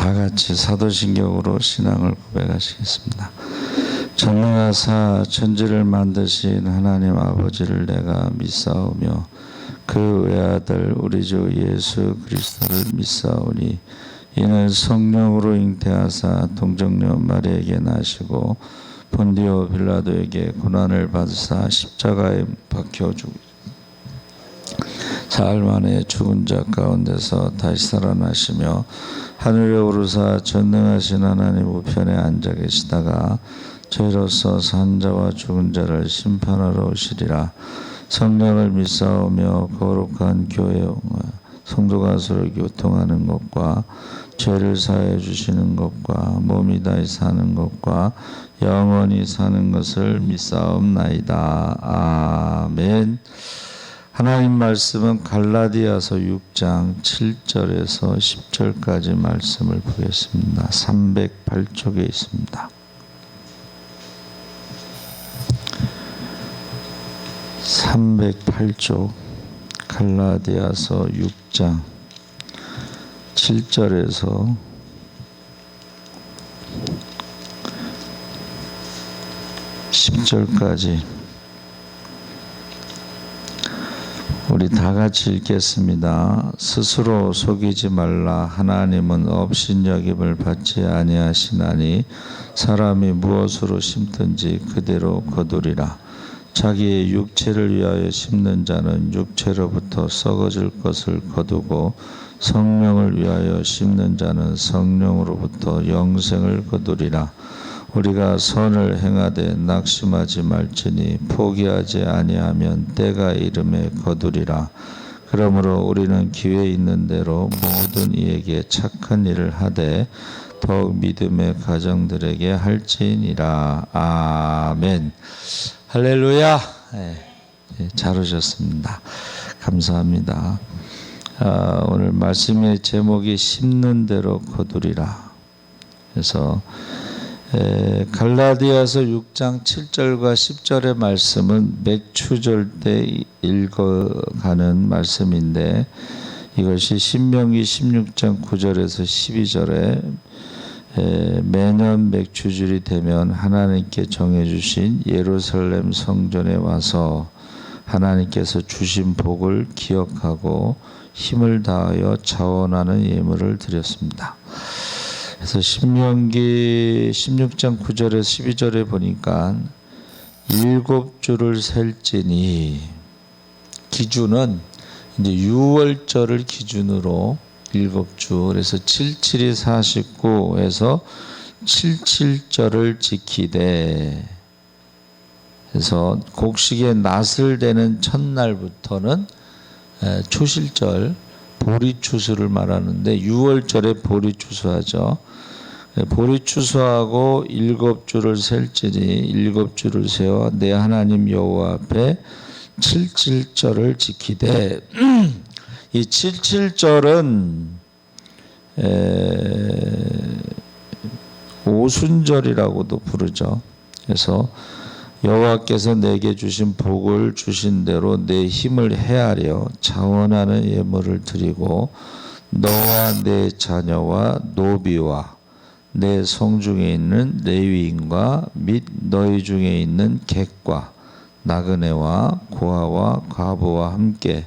다 같이 사도신경으로 신앙을 고백하시겠습니다. 전능하사 천지를 만드신 하나님 아버지를 내가 믿사오며 그 외아들 우리 주 예수 그리스도를 믿사오니 이는 성령으로 잉태하사 동정녀 마리아에게 나시고 본디오 빌라도에게 고난을 받으사 십자가에 박혀 사흘 만에 죽은 자 가운데서 다시 살아나시며 하늘에 오르사 전능하신 하나님 우편에 앉아 계시다가 저희로서 산 자와 죽은 자를 심판하러 오시리라. 성령을 믿사오며 거룩한 교회 성도가 서로 교통하는 것과 죄를 사해 주시는 것과 몸이 다시 사는 것과 영원히 사는 것을 믿사옵나이다. 아멘. 하나님 말씀은 갈라디아서 6장 7절에서 10절까지 말씀을 보겠습니다. 308쪽에 있습니다. 308쪽 갈라디아서 6장 7절에서 10절까지 우리 다 같이 읽겠습니다. 스스로 속이지 말라. 하나님은 업신여김을 받지 아니하시나니 사람이 무엇으로 심든지 그대로 거두리라. 자기의 육체를 위하여 심는 자는 육체로부터 썩어질 것을 거두고 성령을 위하여 심는 자는 성령으로부터 영생을 거두리라. 우리가 선을 행하되 낙심하지 말지니 포기하지 아니하면 때가 이름에 거두리라. 그러므로 우리는 기회 있는 대로 모든 이에게 착한 일을 하되 더욱 믿음의 가정들에게 할지니라. 아멘. 할렐루야. 잘 오셨습니다. 감사합니다. 오늘 말씀의 제목이 심는 대로 거두리라. 그래서 갈라디아서 6장 7절과 10절의 말씀은 맥추절 때 읽어가는 말씀인데 이것이 신명기 16장 9절에서 12절에 매년 맥추절이 되면 하나님께 정해주신 예루살렘 성전에 와서 하나님께서 주신 복을 기억하고 힘을 다하여 자원하는 예물을 드렸습니다. 그래서 신명기 16장 9절에서 12절에 보니까 7주를 셀지니 기준은 이제 6월절을 기준으로 7주 그래서 77이 49에서 77절을 지키되 그래서 곡식의 낫을 되는 첫날부터는 초실절 보리추수를 말하는데 6월절에 보리추수하죠. 보리추수하고 7주를 셀지니 7주를 세워 내 하나님 여호와 앞에 77절을 지키되 이 77절은 오순절이라고도 부르죠. 그래서 여호와께서 내게 주신 복을 주신 대로 내 힘을 헤아려 자원하는 예물을 드리고 너와 내 자녀와 노비와 내 성중에 있는 레위인과 및 너희 중에 있는 객과 나그네와 고아와 과부와 함께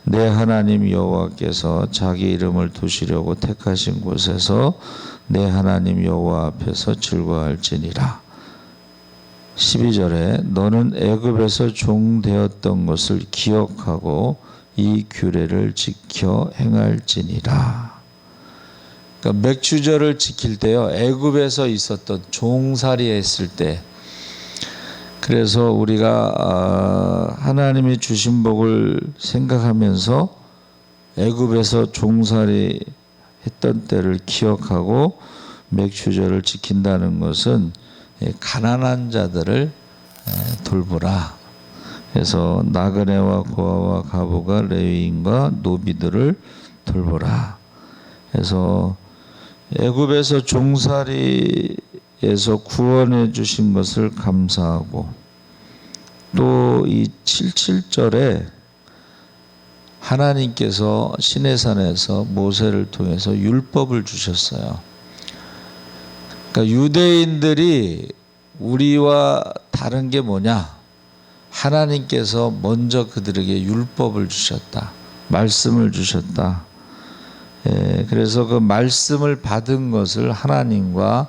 내 하나님 여호와께서 자기 이름을 두시려고 택하신 곳에서 내 하나님 여호와 앞에서 즐거워할지니라. 12절에 너는 애굽에서 종 되었던 것을 기억하고 이 규례를 지켜 행할지니라. 그러니까 맥추절을 지킬 때요, 애굽에서 있었던 종살이 했을 때, 그래서 우리가 하나님이 주신 복을 생각하면서 애굽에서 종살이 했던 때를 기억하고 맥추절을 지킨다는 것은 가난한 자들을 돌보라. 그래서 나그네와 고아와 과부가 레위인과 노비들을 돌보라. 그래서 애굽에서 종살이에서 구원해 주신 것을 감사하고 또 이 77절에 하나님께서 시내산에서 모세를 통해서 율법을 주셨어요. 그러니까 유대인들이 우리와 다른 게 뭐냐? 하나님께서 먼저 그들에게 율법을 주셨다. 말씀을 주셨다. 그래서 그 말씀을 받은 것을 하나님과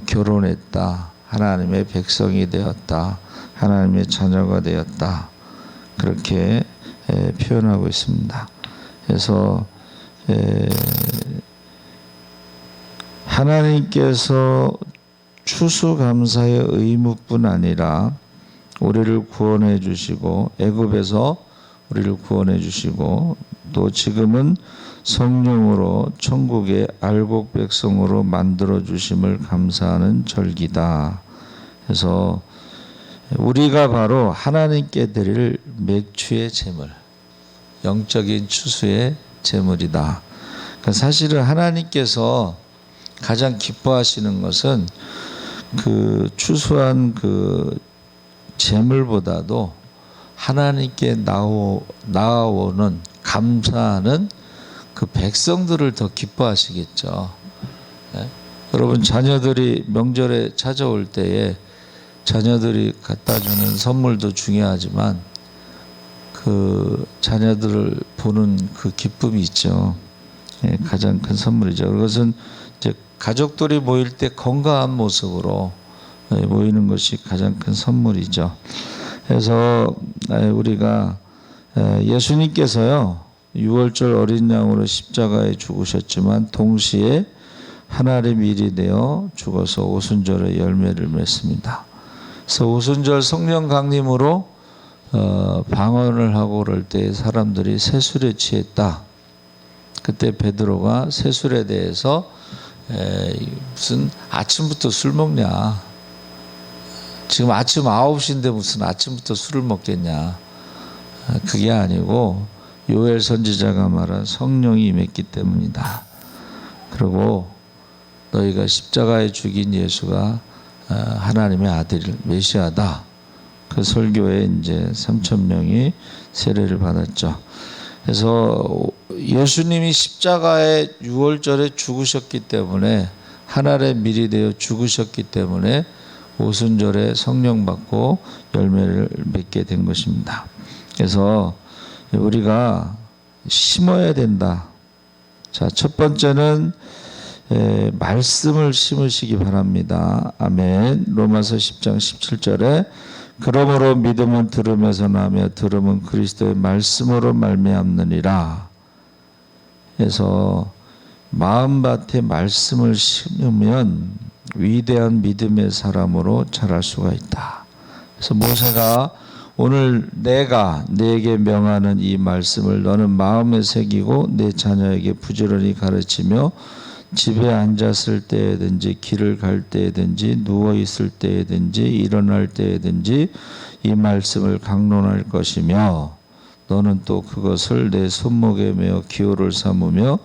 결혼했다. 하나님의 백성이 되었다. 하나님의 자녀가 되었다. 그렇게 표현하고 있습니다. 그래서 하나님께서 추수감사의 의무뿐 아니라 우리를 구원해 주시고 애굽에서 우리를 구원해 주시고 또 지금은 성령으로 천국의 알곡 백성으로 만들어 주심을 감사하는 절기다. 그래서 우리가 바로 하나님께 드릴 맥주의 제물, 영적인 추수의 제물이다. 그러니까 사실은 하나님께서 가장 기뻐하시는 것은 그 추수한 그 제물보다도 하나님께 나아오는 감사하는 그 백성들을 더 기뻐하시겠죠. 네? 여러분 자녀들이 명절에 찾아올 때에 자녀들이 갖다 주는 선물도 중요하지만 그 자녀들을 보는 그 기쁨이 있죠. 네, 가장 큰 선물이죠. 그것은 이제 가족들이 모일 때 건강한 모습으로 모이는 것이 가장 큰 선물이죠. 그래서 우리가 예수님께서요 6월절 어린 양으로 십자가에 죽으셨지만 동시에 하나님의 일이 되어 죽어서 오순절에 열매를 맺습니다. 그래서 오순절 성령 강림으로 방언을 하고 그럴 때 사람들이 세술에 취했다. 그때 베드로가 세술에 대해서 무슨 아침부터 술 먹냐. 지금 아침 9시인데 무슨 아침부터 술을 먹겠냐. 그게 아니고 요엘 선지자가 말한 성령이 임했기 때문이다. 그리고 너희가 십자가에 죽인 예수가 하나님의 아들 메시아다. 그 설교에 이제 3,000명이 세례를 받았죠. 그래서 예수님이 십자가에 6월절에 죽으셨기 때문에 하나님의 밀이 되어 죽으셨기 때문에 오순절에 성령 받고 열매를 맺게 된 것입니다. 그래서 우리가 심어야 된다. 자, 첫 번째는 말씀을 심으시기 바랍니다. 아멘. 로마서 10장 17절에 그러므로 믿음은 들음에서 나며 들음은 그리스도의 말씀으로 말미암느니라. 그래서 마음밭에 말씀을 심으면 위대한 믿음의 사람으로 자랄 수가 있다. 그래서 모세가 오늘 내가 네게 명하는 이 말씀을 너는 마음에 새기고 내 자녀에게 부지런히 가르치며 집에 앉았을 때든지 길을 갈 때든지 누워 있을 때든지 일어날 때든지 이 말씀을 강론할 것이며 너는 또 그것을 내 손목에 메어 기호를 삼으며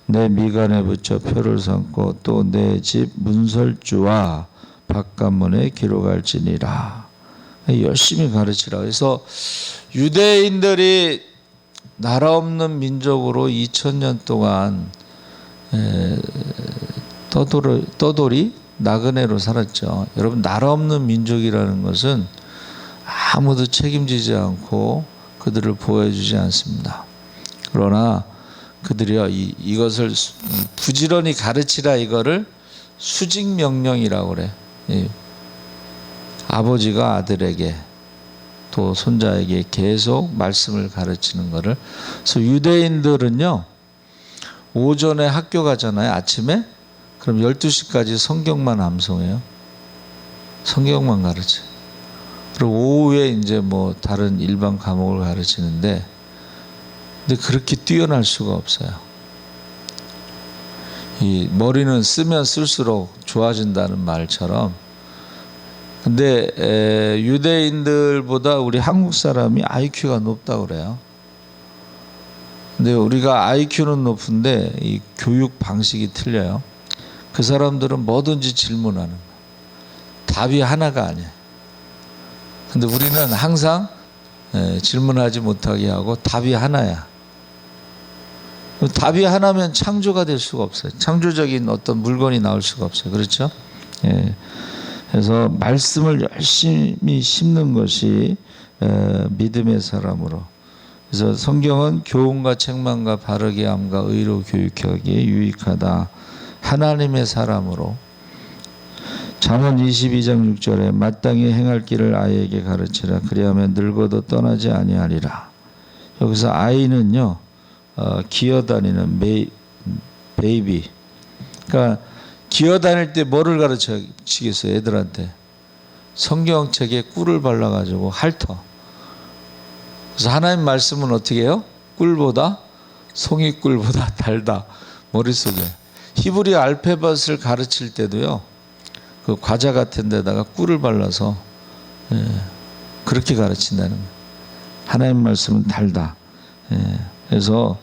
내 미간에 붙여 표를 삼고 또 내 집 문설주와 바깥문에 기록할지니라. 열심히 가르치라. 그래서 유대인들이 나라 없는 민족으로 2000년 동안 떠돌이 나그네로 살았죠. 여러분 나라 없는 민족이라는 것은 아무도 책임지지 않고 그들을 보호해주지 않습니다. 그러나 그들이요 이것을 부지런히 가르치라 이거를 수직 명령이라고 그래. 아버지가 아들에게 또 손자에게 계속 말씀을 가르치는 거를. 그래서 유대인들은요 오전에 학교 가잖아요. 아침에 그럼 12시까지 성경만 암송해요. 성경만 가르쳐. 그리고 오후에 이제 뭐 다른 일반 과목을 가르치는데 근데 그렇게 뛰어날 수가 없어요. 이 머리는 쓰면 쓸수록 좋아진다는 말처럼. 근데 유대인들보다 우리 한국 사람이 IQ가 높다고 그래요. 근데 우리가 IQ는 높은데 이 교육 방식이 틀려요. 그 사람들은 뭐든지 질문하는 거예요. 답이 하나가 아니에요. 근데 우리는 항상 질문하지 못하게 하고 답이 하나야. 답이 하나면 창조가 될 수가 없어요. 창조적인 어떤 물건이 나올 수가 없어요. 그렇죠? 예. 그래서 말씀을 열심히 심는 것이 믿음의 사람으로. 그래서 성경은 교훈과 책망과 바르게 함과 의로 교육하기에 유익하다. 하나님의 사람으로. 잠언 22장 6절에 마땅히 행할 길을 아이에게 가르치라. 그리하면 늙어도 떠나지 아니하리라. 여기서 아이는요, 기어다니는 베이비. 그러니까 기어다닐 때 뭐를 가르치겠어요? 애들한테 성경책에 꿀을 발라가지고 핥어. 그래서 하나님 말씀은 어떻게 해요? 꿀보다 송이꿀보다 달다. 머릿속에. 히브리 알파벳을 가르칠 때도요, 그 과자 같은 데다가 꿀을 발라서 그렇게 가르친다는 거예요. 하나님 말씀은 달다. 그래서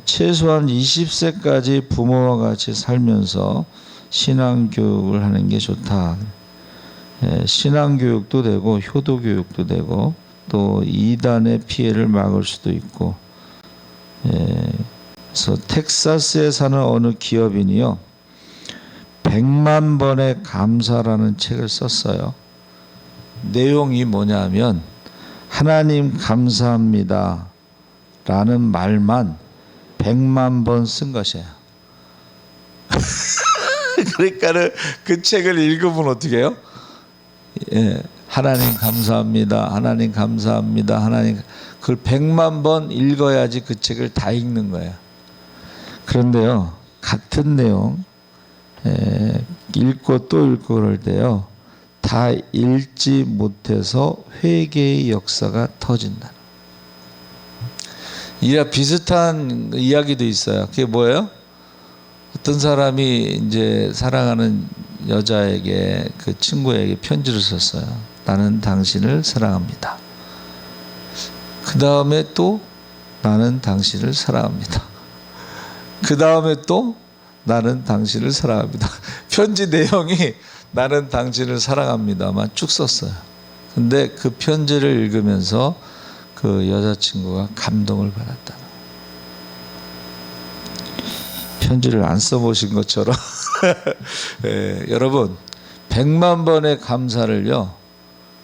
최소한 20세까지 부모와 같이 살면서 신앙교육을 하는 게 좋다. 신앙교육도 되고 효도교육도 되고 또 이단의 피해를 막을 수도 있고. 그래서 텍사스에 사는 어느 기업인이요, 100만 번의 감사라는 책을 썼어요. 내용이 뭐냐면 하나님 감사합니다 라는 말만 100만 번 쓴 것이에요. 그러니까는 그 책을 읽으면 어떻게 해요? 하나님 감사합니다, 하나님 감사합니다, 하나님. 그걸 100만 번 읽어야지 그 책을 다 읽는 거예요. 그런데요, 같은 내용 읽고 또 읽고 그럴 때요, 다 읽지 못해서 회개의 역사가 터진다. 이와 비슷한 이야기도 있어요. 그게 뭐예요? 어떤 사람이 이제 사랑하는 여자에게, 그 친구에게 편지를 썼어요. 나는 당신을 사랑합니다. 그 다음에 또 나는 당신을 사랑합니다. 그 다음에 또 나는 당신을 사랑합니다. 편지 내용이 나는 당신을 사랑합니다만 쭉 썼어요. 근데 그 편지를 읽으면서 그 여자친구가 감동을 받았다. 편지를 안 써보신 것처럼 여러분 100만 번의 감사를요,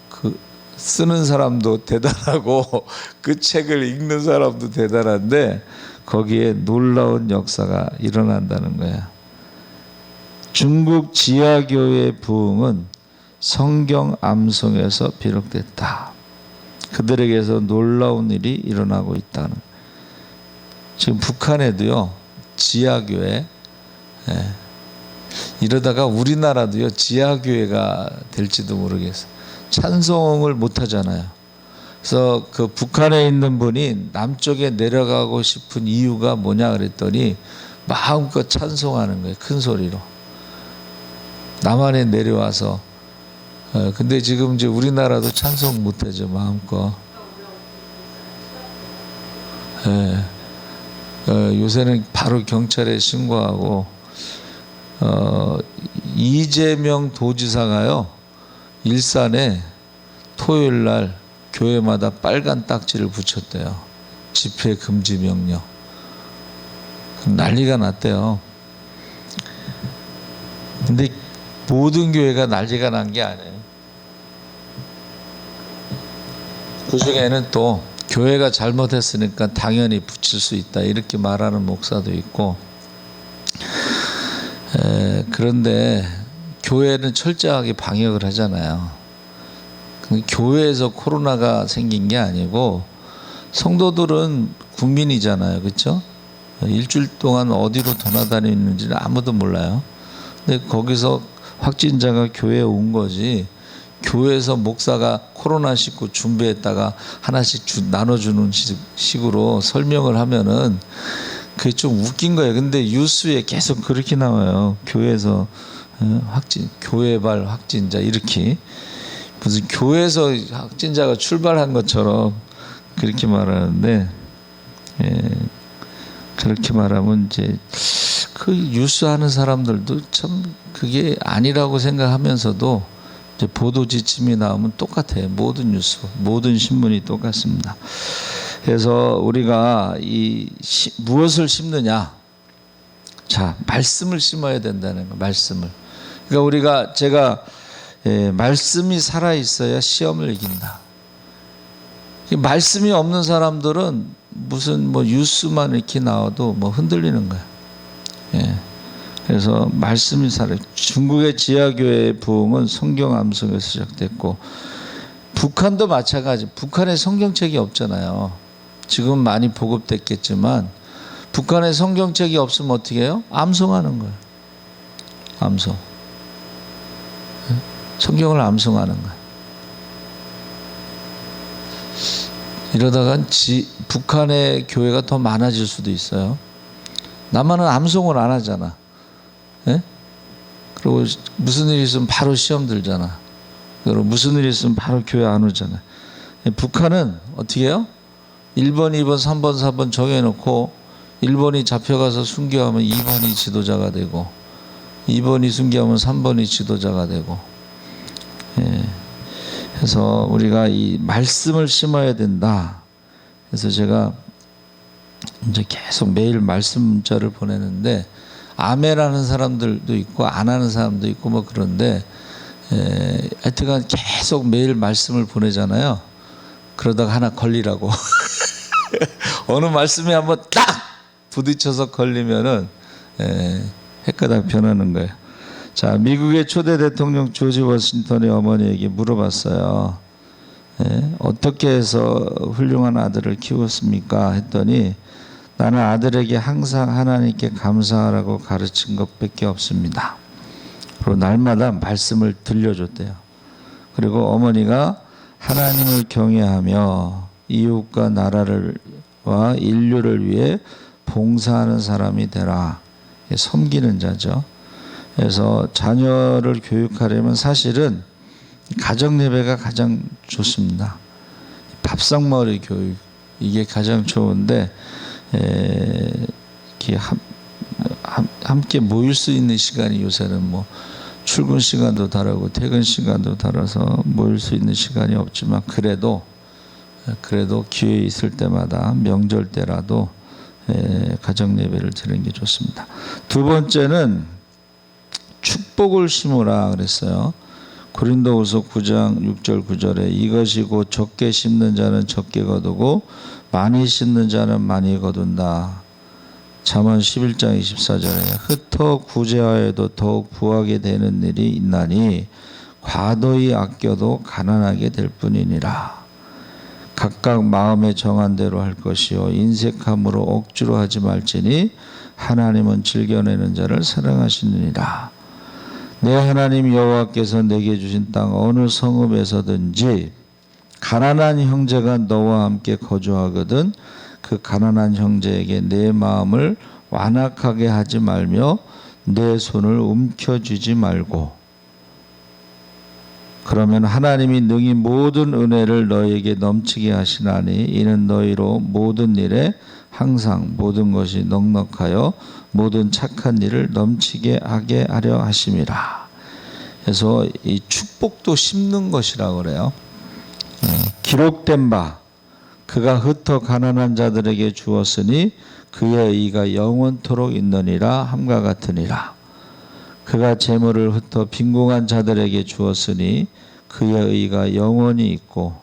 그 쓰는 사람도 대단하고 그 책을 읽는 사람도 대단한데 거기에 놀라운 역사가 일어난다는 거야. 중국 지하교의 부흥은 성경 암송에서 비롯됐다. 그들에게서 놀라운 일이 일어나고 있다는. 지금 북한에도요, 지하교회, 이러다가 우리나라도요 지하교회가 될지도 모르겠어요. 찬송을 못하잖아요. 그래서 그 북한에 있는 분이 남쪽에 내려가고 싶은 이유가 뭐냐 그랬더니 마음껏 찬송하는 거예요. 큰 소리로. 남한에 내려와서. 근데 지금 이제 우리나라도 찬송 못하죠, 마음껏. 요새는 바로 경찰에 신고하고. 이재명 도지사가요, 일산에 토요일 날 교회마다 빨간 딱지를 붙였대요. 집회 금지 명령. 난리가 났대요. 근데 모든 교회가 난리가 난 게 아니에요. 그 중에는 또 교회가 잘못했으니까 당연히 붙일 수 있다 이렇게 말하는 목사도 있고. 그런데 교회는 철저하게 방역을 하잖아요. 교회에서 코로나가 생긴 게 아니고 성도들은 국민이잖아요. 그렇죠? 일주일 동안 어디로 돌아다니는지는 아무도 몰라요. 근데 거기서 확진자가 교회에 온 거지, 교회에서 목사가 코로나19 준비했다가 하나씩 나눠주는 식으로 설명을 하면은 그게 좀 웃긴 거예요. 근데 뉴스에 계속 그렇게 나와요. 교회에서 교회발 확진자 이렇게. 무슨 교회에서 확진자가 출발한 것처럼 그렇게 말하는데, 그렇게 말하면 이제 그 뉴스 하는 사람들도 참 그게 아니라고 생각하면서도 이제 보도 지침이 나오면 똑같아요. 모든 뉴스, 모든 신문이 똑같습니다. 그래서 우리가 무엇을 심느냐? 자, 말씀을 심어야 된다는 거, 말씀을. 그러니까 제가 말씀이 살아 있어야 시험을 이긴다. 말씀이 없는 사람들은 무슨 뉴스만 이렇게 나와도 흔들리는 거야. 예. 그래서 말씀이 살아. 중국의 지하교회의 부흥은 성경 암송에서 시작됐고, 북한도 마찬가지. 북한에 성경책이 없잖아요. 지금 많이 보급됐겠지만 북한에 성경책이 없으면 어떻게 해요? 암송하는 거예요. 암송. 성경을 암송하는 거예요. 이러다간 북한의 교회가 더 많아질 수도 있어요. 남한은 암송을 안 하잖아. 예? 그리고 무슨 일이 있으면 바로 시험 들잖아. 그리고 무슨 일이 있으면 바로 교회 안 오잖아. 북한은 어떻게 해요? 1번, 2번, 3번, 4번 정해놓고 1번이 잡혀가서 순교하면 2번이 지도자가 되고 2번이 순교하면 3번이 지도자가 되고. 예. 그래서 우리가 이 말씀을 심어야 된다. 그래서 제가 이제 계속 매일 말씀 문자를 보내는데 아멘하는 사람들도 있고 안 하는 사람도 있고 그런데 하여튼간 계속 매일 말씀을 보내잖아요. 그러다가 하나 걸리라고. 어느 말씀에 한번 딱 부딪혀서 걸리면은 헷가닥 변하는 거예요. 자, 미국의 초대 대통령 조지 워싱턴의 어머니에게 물어봤어요. 어떻게 해서 훌륭한 아들을 키웠습니까? 했더니 나는 아들에게 항상 하나님께 감사하라고 가르친 것밖에 없습니다. 그리고 날마다 말씀을 들려줬대요. 그리고 어머니가 하나님을 경외하며 이웃과 나라와 인류를 위해 봉사하는 사람이 되라. 섬기는 자죠. 그래서 자녀를 교육하려면 사실은 가정 예배가 가장 좋습니다. 밥상머리 교육 이게 가장 좋은데 함께 모일 수 있는 시간이 요새는 출근 시간도 다르고 퇴근 시간도 달라서 모일 수 있는 시간이 없지만 그래도 기회 있을 때마다 명절 때라도 가정 예배를 드리는 게 좋습니다. 두 번째는 축복을 심으라 그랬어요. 고린도후서 9장 6절 9절에 이것이 곧 적게 심는 자는 적게 거두고 많이 심는 자는 많이 거둔다. 잠언 11장 24절에 흩어 구제하여도 더욱 부하게 되는 일이 있나니 과도히 아껴도 가난하게 될 뿐이니라. 각각 마음에 정한 대로 할 것이요 인색함으로 억지로 하지 말지니 하나님은 즐겨내는 자를 사랑하시느니라. 내 하나님 여호와께서 내게 주신 땅 어느 성읍에서든지 가난한 형제가 너와 함께 거주하거든 그 가난한 형제에게 내 마음을 완악하게 하지 말며 내 손을 움켜쥐지 말고 그러면 하나님이 능히 모든 은혜를 너에게 넘치게 하시나니 이는 너희로 모든 일에 항상 모든 것이 넉넉하여 모든 착한 일을 넘치게 하게 하려 하심이라. 그래서 이 축복도 심는 것이라고 그래요. 기록된 바 그가 흩어 가난한 자들에게 주었으니 그의 의가 영원토록 있느니라 함과 같으니라. 그가 재물을 흩어 빈궁한 자들에게 주었으니 그의 의가 영원히 있고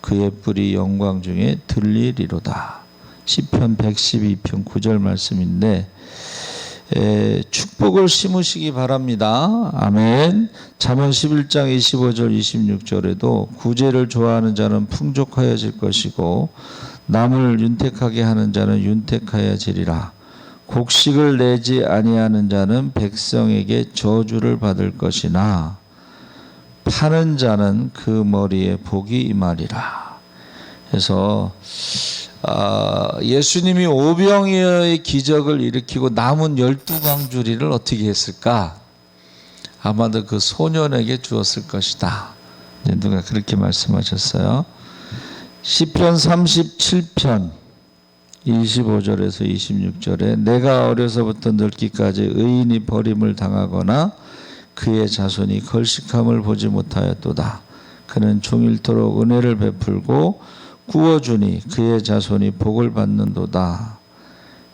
그의 뿔이 영광 중에 들리리로다. 시편 112편 9절 말씀인데 축복을 심으시기 바랍니다. 아멘. 잠언 11장 25절 26절에도 구제를 좋아하는 자는 풍족하여질 것이고 남을 윤택하게 하는 자는 윤택하여지리라. 곡식을 내지 아니하는 자는 백성에게 저주를 받을 것이나 파는 자는 그 머리에 복이 임하리라. 그래서 예수님이 오병이어의 기적을 일으키고 남은 12광주리를 어떻게 했을까? 아마도 그 소년에게 주었을 것이다. 누가 그렇게 말씀하셨어요. 시편 37편 25절에서 26절에 내가 어려서부터 늙기까지 의인이 버림을 당하거나 그의 자손이 걸식함을 보지 못하였도다. 그는 종일토록 은혜를 베풀고 꾸어주니 그의 자손이 복을 받는도다.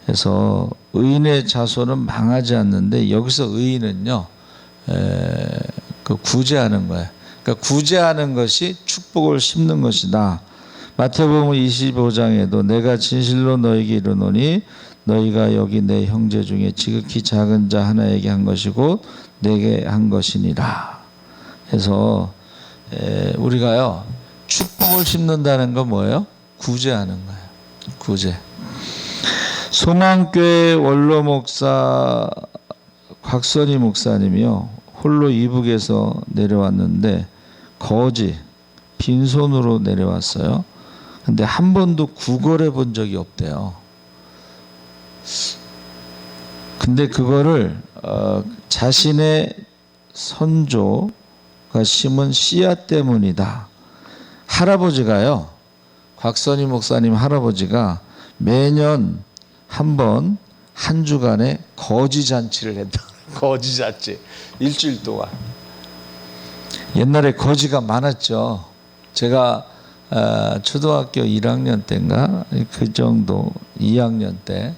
그래서 의인의 자손은 망하지 않는데, 여기서 의인은요, 그 구제하는 거예요. 그러니까 구제하는 것이 축복을 심는 것이다. 마태복음 25장에도 내가 진실로 너에게 이르노니 너희가 여기 내 형제 중에 지극히 작은 자 하나에게 한 것이고 내게 한 것이니라. 그래서 우리가요, 축복을 심는다는 건 뭐예요? 구제하는 거예요. 구제. 소망교회 원로 목사 곽선희 목사님이요, 홀로 이북에서 내려왔는데 거지 빈손으로 내려왔어요. 근데 한 번도 구걸해 본 적이 없대요. 근데 그거를 자신의 선조가 심은 씨앗 때문이다. 할아버지가요, 곽선희 목사님 할아버지가 매년 한 번 한 주간에 거지 잔치를 했다. 거지 잔치 일주일 동안. 옛날에 거지가 많았죠. 제가 초등학교 1학년 때인가 그 정도 2학년 때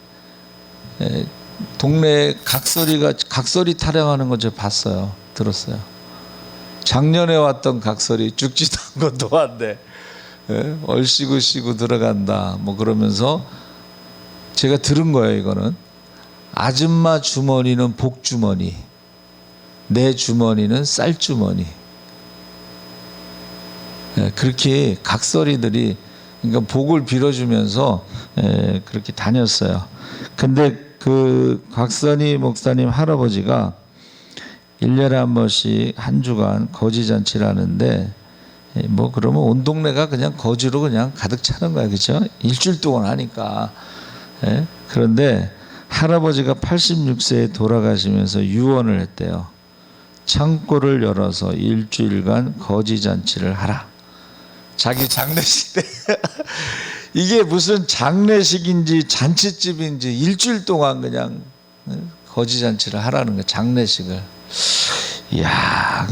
동네에 각설이 타령하는 거 제가 봤어요. 들었어요. 작년에 왔던 각설이 죽지도 않고 또 왔네. 얼씨구씨구 들어간다 뭐 그러면서 제가 들은 거예요. 이거는 아줌마 주머니는 복주머니, 내 주머니는 쌀주머니. 그렇게 각설이들이 그러니까 복을 빌어주면서 그렇게 다녔어요. 근데 그 곽선희 목사님 할아버지가 1년에 한 번씩 한 주간 거지잔치를 하는데, 뭐 그러면 온 동네가 그냥 거지로 그냥 가득 차는 거야. 그렇죠? 일주일 동안 하니까. 그런데 할아버지가 86세에 돌아가시면서 유언을 했대요. 창고를 열어서 일주일간 거지잔치를 하라. 자기 장례식 때 이게 무슨 장례식인지 잔치집인지 일주일 동안 그냥 거지잔치를 하라는 거예요. 장례식을. 이야,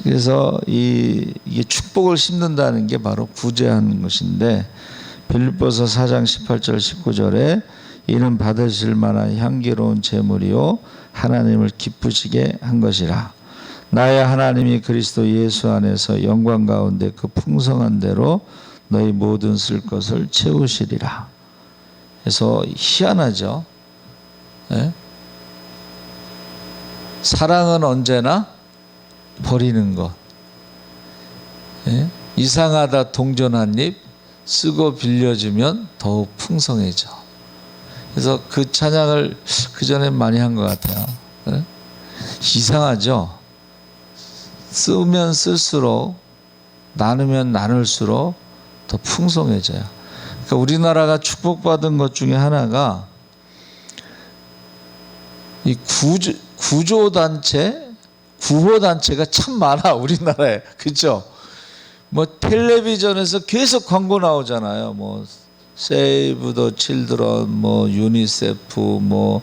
그래서 이게 축복을 심는다는 게 바로 구제하는 것인데, 빌립보서 4장 18절 19절에 이는 받으실 만한 향기로운 제물이요 하나님을 기쁘시게 한 것이라. 나의 하나님이 그리스도 예수 안에서 영광 가운데 그 풍성한 대로 너희 모든 쓸 것을 채우시리라. 그래서 희한하죠. 네? 사랑은 언제나 버리는 것. 네? 이상하다 동전 한 입 쓰고 빌려주면 더욱 풍성해져. 그래서 그 찬양을 그전에 많이 한 것 같아요. 네? 이상하죠. 쓰면 쓸수록, 나누면 나눌수록 더 풍성해져요. 그러니까 우리나라가 축복받은 것 중에 하나가 이 구조단체, 구호단체가 참 많아, 우리나라에. 그렇죠? 뭐 텔레비전에서 계속 광고 나오잖아요. 뭐 세이브 더 칠드런, 뭐 유니세프, 뭐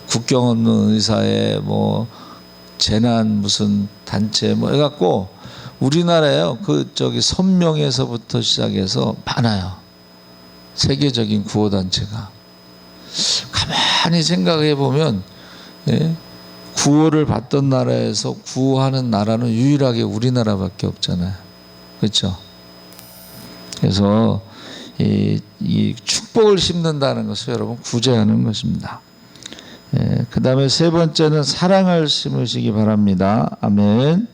국경 없는 의사회, 뭐 재난 무슨 단체 뭐 해갖고 우리나라에요. 선명에서부터 시작해서 많아요. 세계적인 구호단체가. 가만히 생각해 보면, 구호를 받던 나라에서 구호하는 나라는 유일하게 우리나라밖에 없잖아요. 그렇죠? 그래서 이 축복을 심는다는 것을 여러분 구제하는 것입니다. 그 다음에 세 번째는 사랑을 심으시기 바랍니다. 아멘.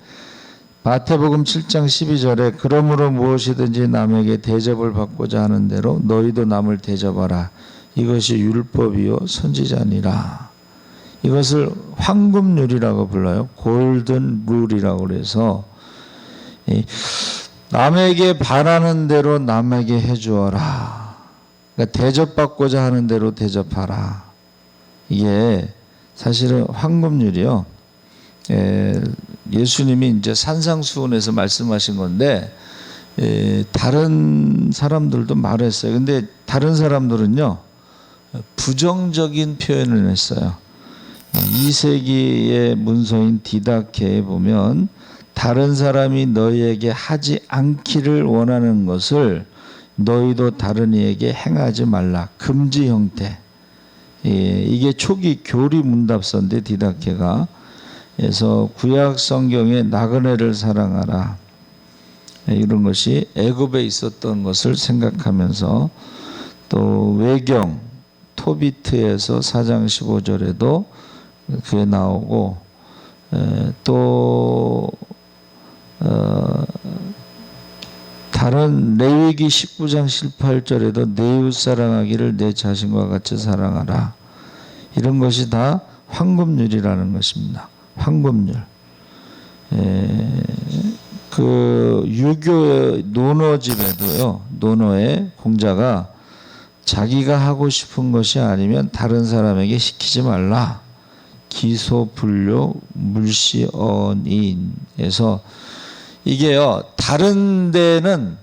마태복음 7장 12절에 그러므로 무엇이든지 남에게 대접을 받고자 하는 대로 너희도 남을 대접하라. 이것이 율법이요 선지자니라. 이것을 황금률이라고 불러요. 골든 룰이라고 그래서 남에게 바라는 대로 남에게 해주어라. 그러니까 대접받고자 하는 대로 대접하라. 이게 사실은 황금률이요. 예수님이 이제 산상수훈에서 말씀하신 건데, 다른 사람들도 말했어요. 근데 다른 사람들은요, 부정적인 표현을 했어요. 2세기의 문서인 디다케에 보면 다른 사람이 너희에게 하지 않기를 원하는 것을 너희도 다른 이에게 행하지 말라. 금지 형태. 이게 초기 교리 문답서인데 디다케가. 그래서 구약 성경에 나그네를 사랑하라. 이런 것이 애굽에 있었던 것을 생각하면서 또 외경 토비트에서 4장 15절에도 그게 나오고 또 다른 레위기 19장 18절에도 내 이웃 사랑하기를 내 자신과 같이 사랑하라. 이런 것이 다 황금률이라는 것입니다. 황금률. 그 유교의 논어집에도요, 논어의 공자가 자기가 하고 싶은 것이 아니면 다른 사람에게 시키지 말라. 기소불료 물시언인에서 이게요, 다른 데는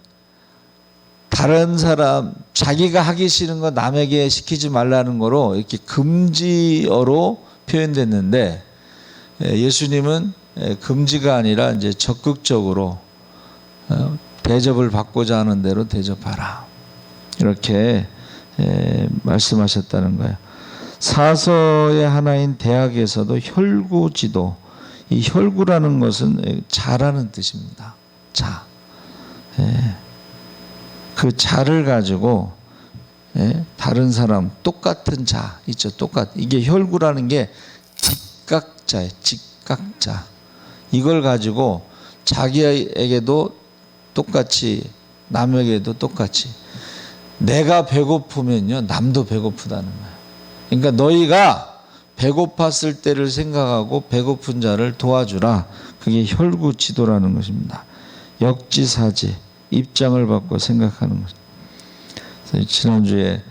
다른 사람 자기가 하기 싫은 거 남에게 시키지 말라는 거로 이렇게 금지어로 표현됐는데, 예수님은 금지가 아니라 이제 적극적으로 대접을 받고자 하는 대로 대접하라. 이렇게 말씀하셨다는 거예요. 사서의 하나인 대학에서도 혈구지도, 이 혈구라는 것은 자라는 뜻입니다. 자. 그 자를 가지고 다른 사람 똑같은 자 있죠. 이게 혈구라는 게 직각자예요. 직각자. 이걸 가지고 자기에게도 똑같이 남에게도 똑같이 내가 배고프면요 남도 배고프다는 거예요. 그러니까 너희가 배고팠을 때를 생각하고 배고픈 자를 도와주라. 그게 혈구 지도라는 것입니다. 역지사지, 입장을 바꿔 생각하는 것. 그래서 지난주에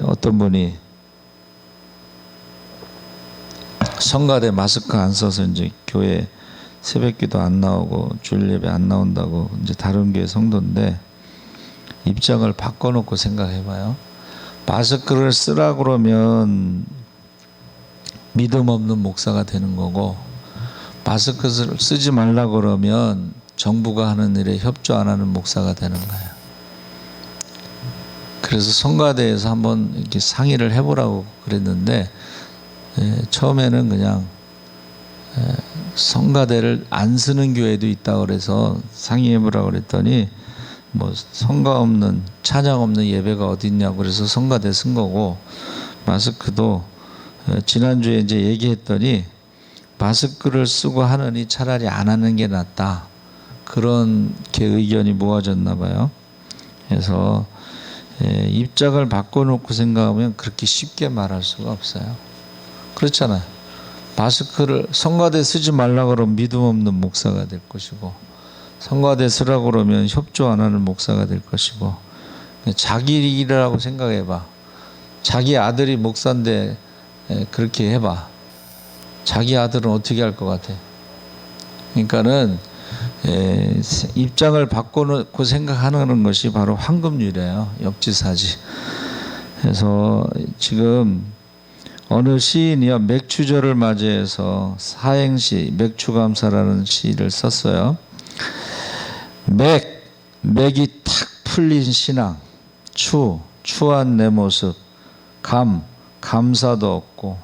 어떤 분이 성가대 마스크 안 써서 이제 교회 새벽기도 안 나오고 주일 예배 안 나온다고 이제 다른 교회 성도인데, 입장을 바꿔놓고 생각해봐요. 마스크를 쓰라 그러면 믿음 없는 목사가 되는 거고, 마스크를 쓰지 말라 그러면 정부가 하는 일에 협조 안 하는 목사가 되는 거예요. 그래서 성가대에서 한번 이렇게 상의를 해보라고 그랬는데, 처음에는 그냥 성가대를 안 쓰는 교회도 있다고 그래서 상의해보라고 그랬더니, 뭐 성가 없는, 찬양 없는 예배가 어딨냐고 그래서 성가대 쓴 거고, 마스크도 지난주에 이제 얘기했더니 마스크를 쓰고 하느니 차라리 안 하는 게 낫다. 그런 게 의견이 모아졌나 봐요. 그래서 입장을 바꿔놓고 생각하면 그렇게 쉽게 말할 수가 없어요. 그렇잖아요. 마스크를 성가대 쓰지 말라 그러면 믿음 없는 목사가 될 것이고, 성가대 쓰라고 그러면 협조 안 하는 목사가 될 것이고, 자기 일이라고 생각해봐. 자기 아들이 목사인데 그렇게 해봐. 자기 아들은 어떻게 할 것 같아? 그러니까는 입장을 바꿔놓고 생각하는 것이 바로 황금률이에요. 역지사지. 그래서 지금 어느 시인이요, 맥추절을 맞이해서 사행시, 맥추감사라는 시를 썼어요. 맥이 탁 풀린 신앙, 추한 내 모습, 감사도 없고,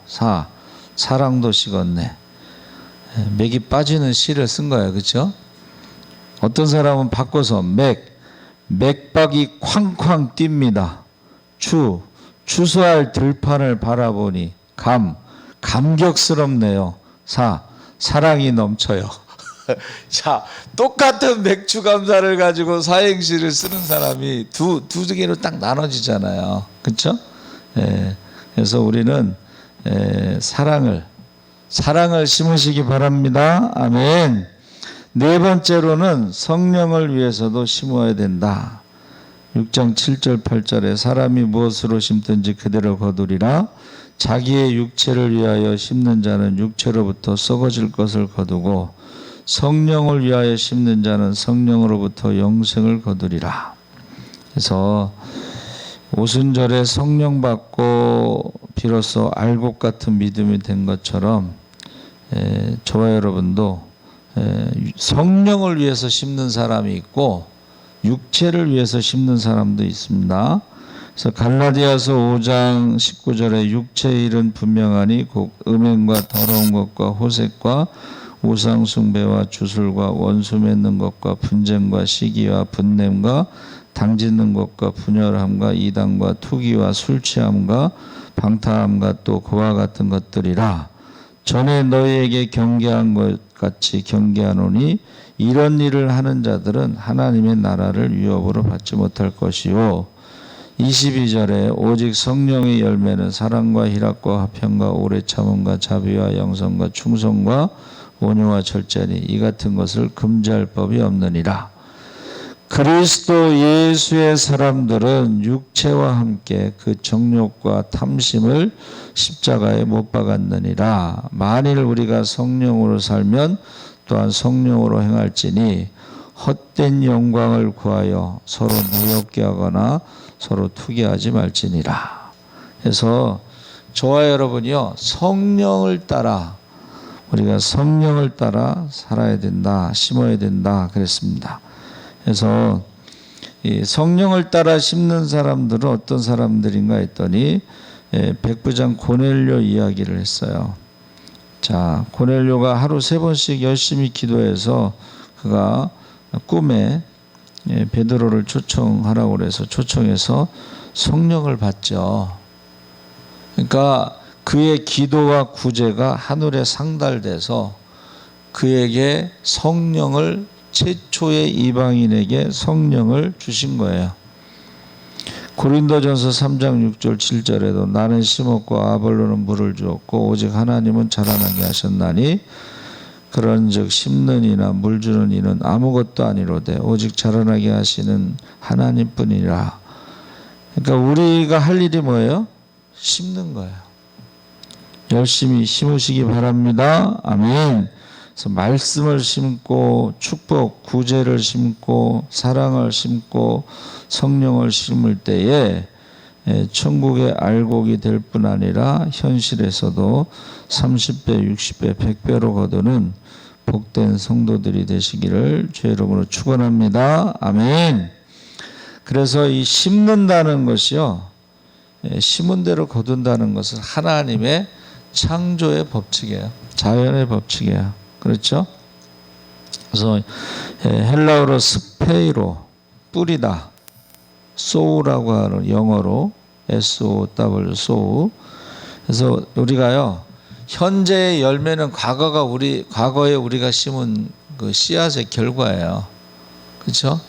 사랑도 식었네. 맥이 빠지는 시를 쓴 거예요. 그렇죠? 어떤 사람은 바꿔서 맥박이 쾅쾅 뜁니다. 추수할 들판을 바라보니 감격스럽네요. 사랑이 넘쳐요. 자, 똑같은 맥주 감사를 가지고 사행시를 쓰는 사람이 두 개로 딱 나눠지잖아요. 그렇죠? 그래서 우리는 사랑을 심으시기 바랍니다. 아멘. 네 번째로는 성령을 위해서도 심어야 된다. 6장 7절 8절에 사람이 무엇으로 심든지 그대로 거두리라. 자기의 육체를 위하여 심는 자는 육체로부터 썩어질 것을 거두고 성령을 위하여 심는 자는 성령으로부터 영생을 거두리라. 그래서 오순절에 성령 받고 비로소 알곡 같은 믿음이 된 것처럼 저와 여러분도 성령을 위해서 심는 사람이 있고 육체를 위해서 심는 사람도 있습니다. 그래서 갈라디아서 5장 19절에 육체의 일은 분명하니 곧 음행과 더러운 것과 호색과 우상 숭배와 주술과 원수 맺는 것과 분쟁과 시기와 분냄과 당짓는 것과 분열함과 이단과 투기와 술 취함과 방탕함과 또 그와 같은 것들이라. 전에 너희에게 경계한 것 같이 경계하노니 이런 일을 하는 자들은 하나님의 나라를 위협으로 받지 못할 것이요. 22절에 오직 성령의 열매는 사랑과 희락과 화평과 오래 참음과 자비와 영성과 충성과 온유와 절제니 이 같은 것을 금지할 법이 없느니라. 그리스도 예수의 사람들은 육체와 함께 그 정욕과 탐심을 십자가에 못 박았느니라. 만일 우리가 성령으로 살면 또한 성령으로 행할지니 헛된 영광을 구하여 서로 노엽게 하거나 서로 투기하지 말지니라. 그래서 저와 여러분이요, 성령을 따라, 우리가 성령을 따라 살아야 된다, 심어야 된다 그랬습니다. 그래서 이 성령을 따라 심는 사람들은 어떤 사람들인가 했더니 백부장 고넬료 이야기를 했어요. 자, 고넬료가 하루 3번씩 열심히 기도해서 그가 꿈에 베드로를 초청하라고 그래서 초청해서 성령을 받죠. 그러니까 그의 기도와 구제가 하늘에 상달돼서 그에게 성령을, 최초의 이방인에게 성령을 주신 거예요. 고린도전서 3장 6절 7절에도 나는 심었고 아볼로는 물을 주었고 오직 하나님은 자라나게 하셨나니 그런즉 심는 이나 물 주는 이는 아무것도 아니로되 오직 자라나게 하시는 하나님뿐이라. 그러니까 우리가 할 일이 뭐예요? 심는 거예요. 열심히 심으시기 바랍니다. 아멘. 그래서 말씀을 심고 축복, 구제를 심고 사랑을 심고 성령을 심을 때에 천국의 알곡이 될 뿐 아니라 현실에서도 30배, 60배, 100배로 거두는 복된 성도들이 되시기를 주의 이름으로 축원합니다. 아멘. 그래서 이 심는다는 것이요, 심은 대로 거둔다는 것은 하나님의 창조의 법칙이에요. 자연의 법칙이에요. 그렇죠? 그래서 헬라어로 스페이로, 뿌리다, 소우라고 하는 영어로 SOW, 소우. 그래서 우리가요, 현재의 열매는 과거에 우리가 심은 그 씨앗의 결과예요. 그렇죠?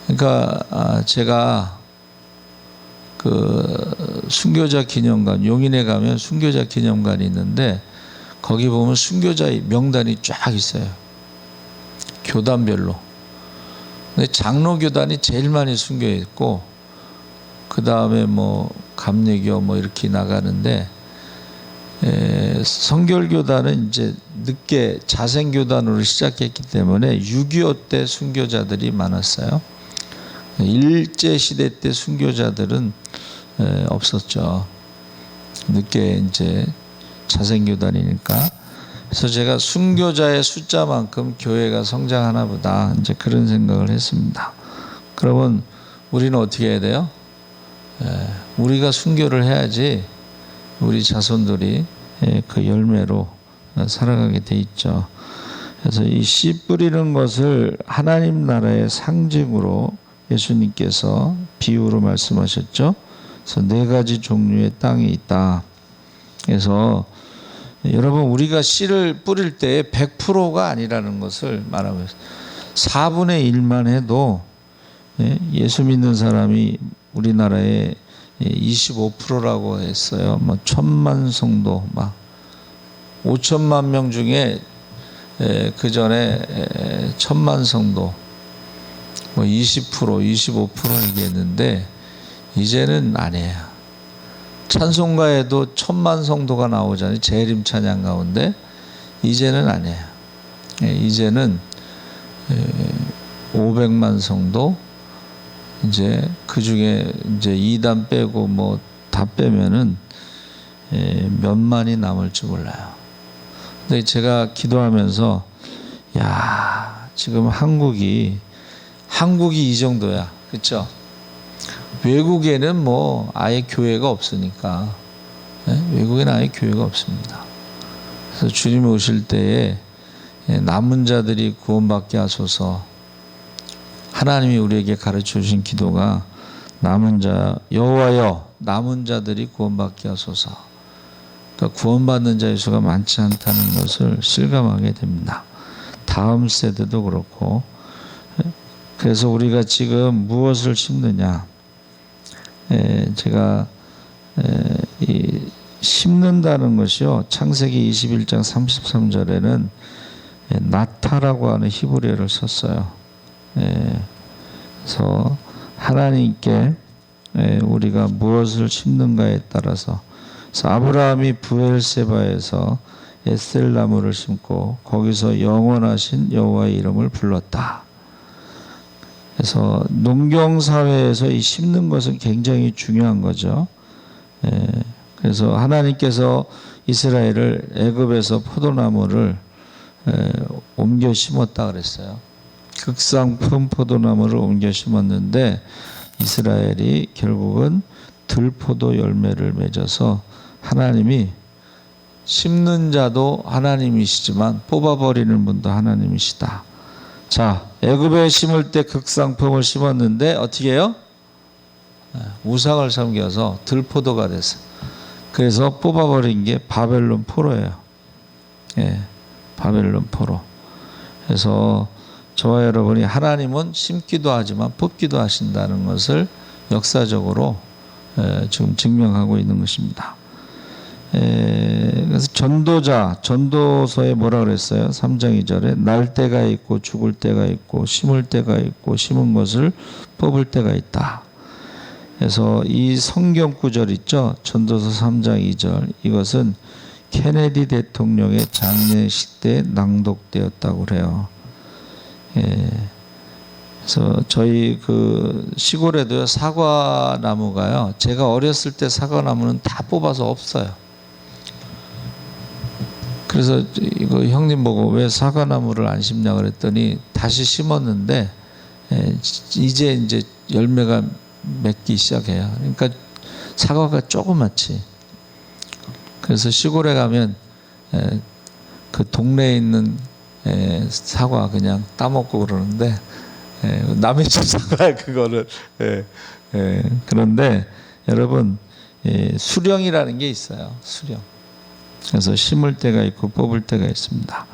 그러니까 제가 그 순교자 기념관, 용인에 가면 순교자 기념관이 있는데 거기 보면 순교자의 명단이 쫙 있어요. 교단별로. 근데 장로 교단이 제일 많이 순교해 있고, 그 다음에 뭐 감리교 뭐 이렇게 나가는데, 성결교단은 이제 늦게 자생교단으로 시작했기 때문에 6.25 때 순교자들이 많았어요. 일제시대 때 순교자들은 없었죠. 늦게 이제 자생교단이니까. 그래서 제가 순교자의 숫자만큼 교회가 성장하나 보다, 이제 그런 생각을 했습니다. 그러면 우리는 어떻게 해야 돼요? 우리가 순교를 해야지 우리 자손들이 그 열매로 살아가게 돼 있죠. 그래서 이 씨 뿌리는 것을 하나님 나라의 상징으로 예수님께서 비유로 말씀하셨죠. 그래서 4가지 종류의 땅이 있다. 그래서 여러분, 우리가 씨를 뿌릴 때 100%가 아니라는 것을 말하고 있어요. 4분의 1만 해도 예수 믿는 사람이 우리나라에 25%라고 했어요. 뭐 1000만 성도, 막 5천만 명 중에 그 전에 1000만 성도, 뭐 20%, 25% 얘기했는데 이제는 아니에요. 찬송가에도 1000만 성도가 나오잖아요. 재림 찬양 가운데. 이제는 아니에요. 이제는 500만 성도, 이제 그 중에 이제 2단 빼고 뭐 다 빼면은 몇만이 남을지 몰라요. 근데 제가 기도하면서, 야, 지금 한국이 한국이 이 정도야. 그렇죠? 외국에는 뭐 아예 교회가 없으니까. 외국에는 아예 교회가 없습니다. 그래서 주님 오실 때에 남은 자들이 구원받게 하소서. 하나님이 우리에게 가르쳐 주신 기도가 남은 자 여호와여 남은 자들이 구원받게 하소서. 그러니까 구원받는 자의 수가 많지 않다는 것을 실감하게 됩니다. 다음 세대도 그렇고. 그래서 우리가 지금 무엇을 심느냐. 제가 이 심는다는 것이요. 창세기 21장 33절에는 나타라고 하는 히브리어를 썼어요. 그래서 하나님께 우리가 무엇을 심는가에 따라서, 그래서 아브라함이 부엘세바에서 에셀나무를 심고 거기서 영원하신 여호와의 이름을 불렀다. 그래서 농경사회에서 이 심는 것은 굉장히 중요한 거죠. 그래서 하나님께서 이스라엘을 애굽에서 포도나무를 옮겨 심었다 그랬어요. 극상품 포도나무를 옮겨 심었는데 이스라엘이 결국은 들포도 열매를 맺어서 하나님이 심는 자도 하나님이시지만 뽑아버리는 분도 하나님이시다. 자, 애굽에 심을 때 극상품을 심었는데 어떻게 해요? 우상을 섬겨서 들포도가 됐어. 그래서 뽑아버린 게 바벨론 포로예요. 바벨론 포로. 그래서 저와 여러분이 하나님은 심기도 하지만 뽑기도 하신다는 것을 역사적으로 지금 증명하고 있는 것입니다. 그래서 전도서에 뭐라 그랬어요? 3장 2절에 날 때가 있고 죽을 때가 있고 심을 때가 있고 심은 것을 뽑을 때가 있다. 그래서 이 성경 구절 있죠? 전도서 3장 2절, 이것은 케네디 대통령의 장례식 때 낭독되었다고 그래요. 그래서 저희 그 시골에도요, 사과나무가요, 제가 어렸을 때 사과나무는 다 뽑아서 없어요. 그래서 이거 형님 보고 왜 사과나무를 안 심냐 그랬더니 다시 심었는데 이제 열매가 맺기 시작해요. 그러니까 사과가 조그맣지. 그래서 시골에 가면 그 동네에 있는 사과 그냥 따먹고 그러는데 남의 집 사과야 그거를. 그런데 여러분 수령이라는 게 있어요. 수령. 그래서 심을 때가 있고 뽑을 때가 있습니다.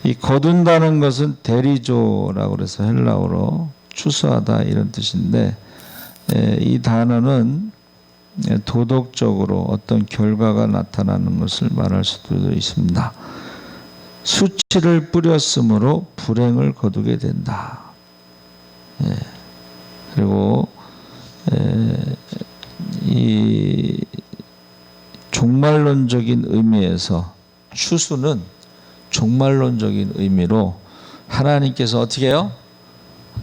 이 거둔다는 것은 데리조라고 그래서 헬라어로 추수하다 이런 뜻인데, 이 단어는 도덕적으로 어떤 결과가 나타나는 것을 말할 수도 있습니다. 수치를 뿌렸으므로 불행을 거두게 된다. 그리고 이 종말론적인 의미에서 추수는 종말론적인 의미로 하나님께서 어떻게 해요?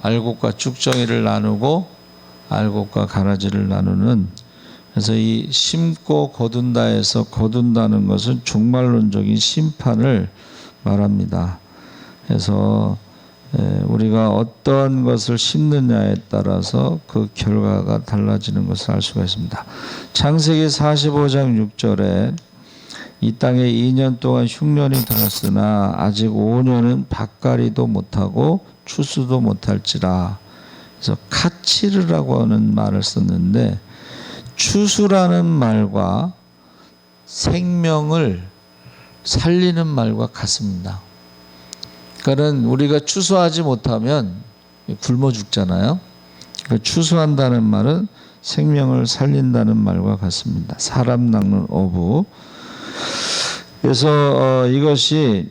알곡과 쭉정이를 나누고 알곡과 가라지를 나누는, 그래서 이 심고 거둔다에서 거둔다는 것은 종말론적인 심판을 말합니다. 그래서 우리가 어떤 것을 심느냐에 따라서 그 결과가 달라지는 것을 알 수가 있습니다. 창세기 45장 6절에 이 땅에 2년 동안 흉년이 들었으나 아직 5년은 밭갈이도 못하고 추수도 못할지라. 그래서 카치르라고 하는 말을 썼는데, 추수라는 말과 생명을 살리는 말과 같습니다. 그러니까 우리가 추수하지 못하면 굶어 죽잖아요. 그러니까 추수한다는 말은 생명을 살린다는 말과 같습니다. 사람 낚는 어부. 그래서 이것이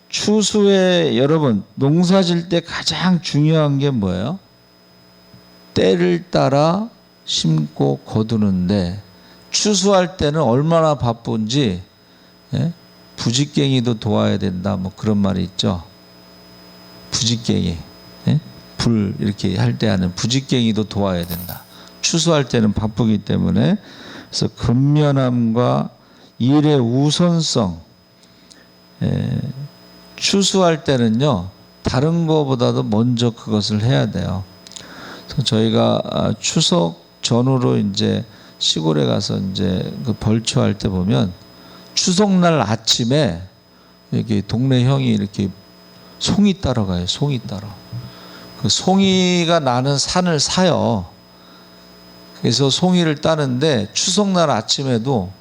추수에, 여러분 농사 질 때 가장 중요한 게 뭐예요? 때를 따라 심고 거두는데, 추수할 때는 얼마나 바쁜지 부지깽이도 도와야 된다, 뭐 그런 말이 있죠. 부지깽이, 불 이렇게 할 때 하는 부지깽이도 도와야 된다. 추수할 때는 바쁘기 때문에. 그래서 근면함과 일의 우선성. 추수할 때는요, 다른 거보다도 먼저 그것을 해야 돼요. 그래서 저희가 추석 전후로 이제 시골에 가서 이제 그 벌초할 때 보면 추석날 아침에 여기 동네 형이 이렇게 송이 따러 가요. 송이 따러. 그 송이가 나는 산을 사요. 그래서 송이를 따는데 추석날 아침에도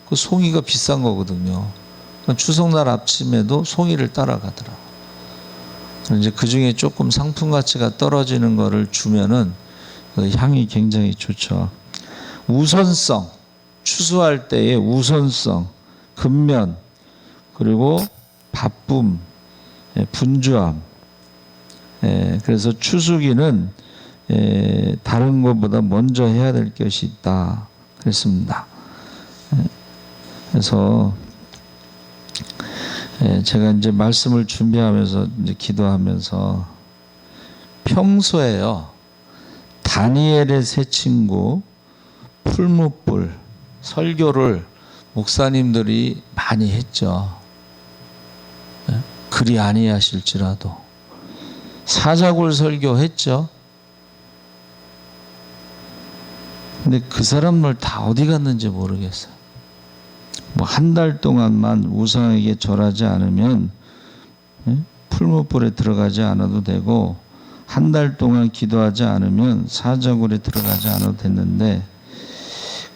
그 송이가 비싼 거거든요. 추석날 아침에도 송이를 따라가더라. 이제 그 중에 조금 상품 가치가 떨어지는 거를 주면은 그 향이 굉장히 좋죠. 우선성, 추수할 때의 우선성, 근면, 그리고 바쁨, 분주함. 그래서 추수기는 다른 것보다 먼저 해야 될 것이 있다. 그랬습니다. 그래서 제가 이제 말씀을 준비하면서 이제 기도하면서 평소에요, 다니엘의 새 친구 풀무불 설교를 목사님들이 많이 했죠. 그리 아니하실지라도 사자굴 설교했죠. 근데 그 사람들 다 어디 갔는지 모르겠어요. 뭐 한 달 동안만 우상에게 절하지 않으면 풀무불에 들어가지 않아도 되고, 한 달 동안 기도하지 않으면 사자굴에 들어가지 않아도 됐는데,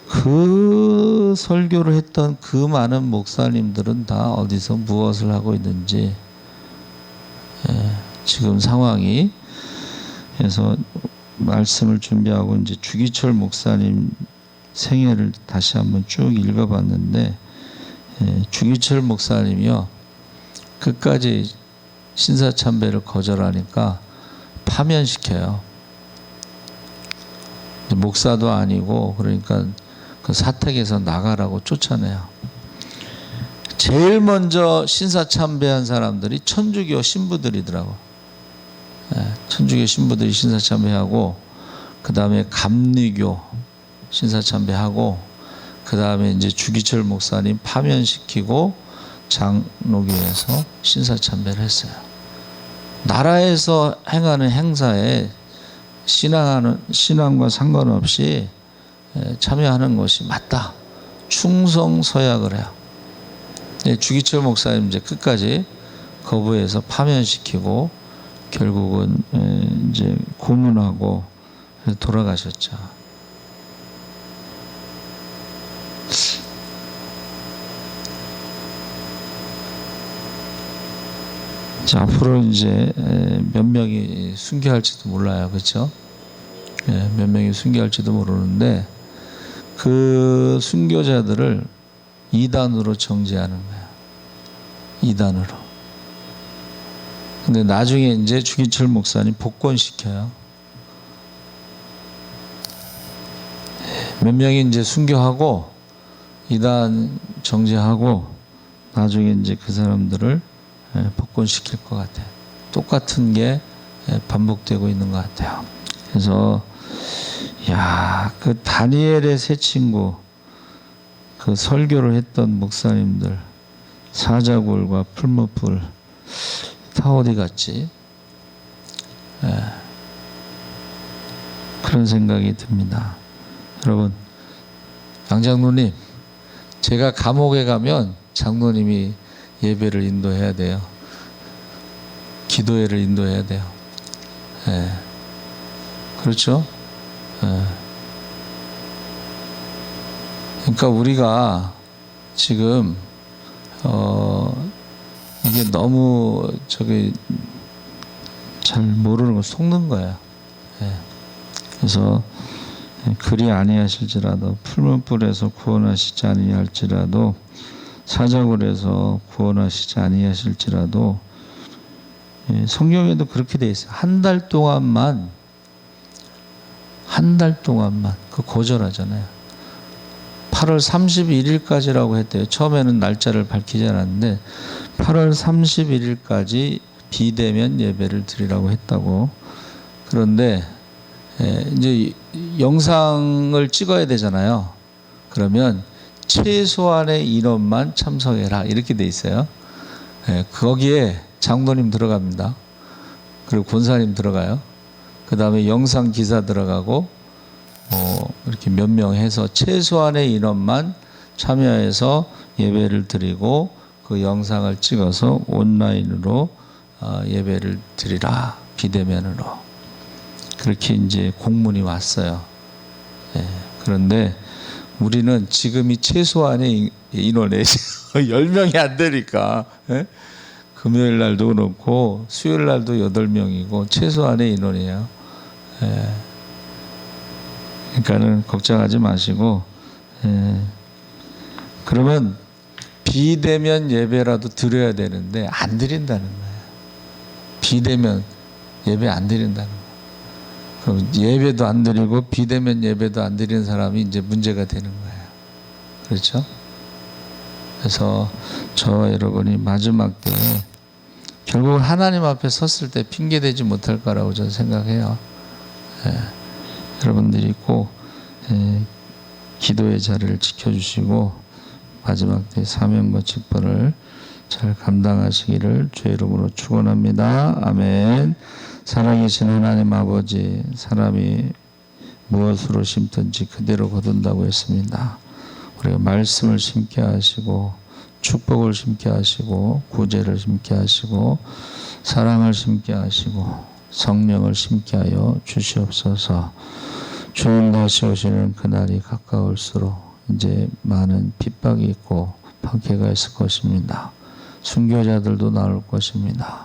그 설교를 했던 그 많은 목사님들은 다 어디서 무엇을 하고 있는지, 지금 상황이. 그래서 말씀을 준비하고 이제 주기철 목사님 생애를 다시 한번 쭉 읽어봤는데, 주기철 목사님이요, 끝까지 신사참배를 거절하니까 파면시켜요. 목사도 아니고, 그러니까 그 사택에서 나가라고 쫓아내요. 제일 먼저 신사참배한 사람들이 천주교 신부들이더라고. 천주교 신부들이 신사참배하고, 그 다음에 감리교 신사참배하고, 그 다음에 이제 주기철 목사님 파면시키고 장로교에서 신사참배를 했어요. 나라에서 행하는 행사에 신앙과 상관없이 참여하는 것이 맞다. 충성서약을 해요. 주기철 목사님 이제 끝까지 거부해서 파면시키고 결국은 이제 고문하고 돌아가셨죠. 자, 앞으로 이제 몇 명이 순교할지도 몰라요. 그렇죠? 몇 명이 순교할지도 모르는데, 그 순교자들을 2단으로 정죄하는 거예요. 2단으로. 근데 나중에 이제 주기철 목사님 복권시켜요. 몇 명이 이제 순교하고 2단 정죄하고 나중에 이제 그 사람들을 복권시킬 것 같아요. 똑같은 게 반복되고 있는 것 같아요. 그래서 그 다니엘의 새 친구, 그 설교를 했던 목사님들, 사자굴과 풀무불 다 어디 갔지? 그런 생각이 듭니다. 여러분, 양장로님, 제가 감옥에 가면 장로님이 예배를 인도해야 돼요. 기도회를 인도해야 돼요. 그렇죠? 그러니까 우리가 지금 이게 너무 잘 모르는 걸 속는 거예요. 그래서 그리 아니하실지라도 풀무불에서 구원하시지 아니할지라도 사자굴에서 구원하시지 아니하실지라도, 성경에도 그렇게 돼 있어요. 한 달 동안만 그 거절하잖아요. 8월 31일까지라고 했대요. 처음에는 날짜를 밝히지 않았는데 8월 31일까지 비대면 예배를 드리라고 했다고. 그런데 이제 영상을 찍어야 되잖아요. 그러면 최소한의 인원만 참석해라 이렇게 돼 있어요. 거기에 장로님 들어갑니다. 그리고 권사님 들어가요. 그 다음에 영상 기사 들어가고 이렇게 몇 명 해서 최소한의 인원만 참여해서 예배를 드리고 그 영상을 찍어서 온라인으로 예배를 드리라. 비대면으로. 그렇게 이제 공문이 왔어요. 예, 그런데 우리는 지금이 최소한의 인원에 10명이 안 되니까, 예? 금요일 날도 그렇고 수요일 날도 8명이고 최소한의 인원이에요. 예. 그러니까는 걱정하지 마시고, 예. 그러면 비대면 예배라도 드려야 되는데 안 드린다는 거예요. 비대면 예배 안 드린다는 거예요. 그럼 예배도 안 드리고 비대면 예배도 안 드리는 사람이 이제 문제가 되는 거예요. 그렇죠? 그래서 저 여러분이 마지막 때에 결국은 하나님 앞에 섰을 때 핑계대지 못할 거라고 저는 생각해요. 예. 여러분들이 꼭 기도의 자리를 지켜주시고 마지막 때 사명과 직분을 잘 감당하시기를 주의 이름으로 축원합니다. 아멘. 살아계신 하나님 아버지, 사람이 무엇으로 심든지 그대로 거둔다고 했습니다. 우리가 말씀을 심게 하시고 축복을 심게 하시고 구제를 심게 하시고 사랑을 심게 하시고 성령을 심게 하여 주시옵소서. 주님 다시 오시는 그날이 가까울수록 이제 많은 핍박이 있고 박해가 있을 것입니다. 순교자들도 나올 것입니다.